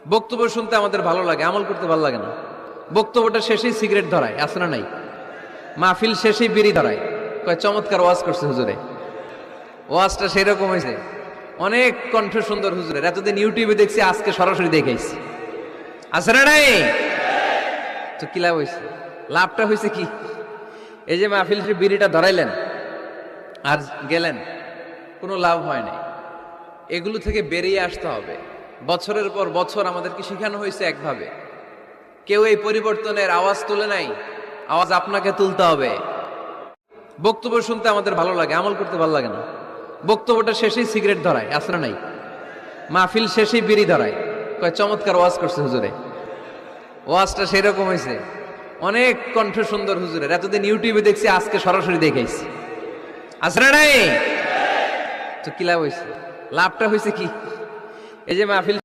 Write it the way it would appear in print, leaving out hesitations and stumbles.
বক্তব্য শুনতে আমাদের ভালো লাগে, আমল করতে ভালো লাগে না। বক্তব্যটা শেষেই সিগারেট ধরায়, আছে না নাই? মাহফিল শেষেই বিড়ি ধরায়, কয় চমৎকার ওয়াজ করছে হুজুরে। ওয়াজটা সেরকম হয়েছে, অনেক কণ্ঠ সুন্দর হুজুরের। এতদিন ইউটিউবে দেখছি, আজকে সরাসরি দেখাইছি, আছে না নাই? তো কি লাভ হয়েছে? লাভটা হয়েছে কি? এই যে মাহফিল বিড়িটা ধরাইলেন আর গেলেন, কোনো লাভ হয় নাই। এগুলো থেকে বেরিয়ে আসতে হবে। বছরের পর বছর আমাদেরকে শেখানো হয়েছে একভাবে, কেউ এই পরিবর্তনের আওয়াজ তুলে নাই। আওয়াজ আপনাকে তুলতে হবে। বক্তব্য শুনতে আমাদের ভালো লাগে, আমল করতে ভালো লাগে না। বক্তব্যটা শেষেই সিগারেট ধরায়, আছে না নাই? মাহফিল শেষেই বিড়ি ধরায়, কয় চমৎকার ওয়াজ করছে হুজুরে। ওয়াজটা সেরকম হয়েছে, অনেক কণ্ঠ সুন্দর হুজুরের। এতদিন ইউটিউবে দেখছি, আজকে সরাসরি দেখাইছি, আছে না নাই? তো কি লাভ হয়েছে? লাভটা হয়েছে কি? এই যে মাহফিল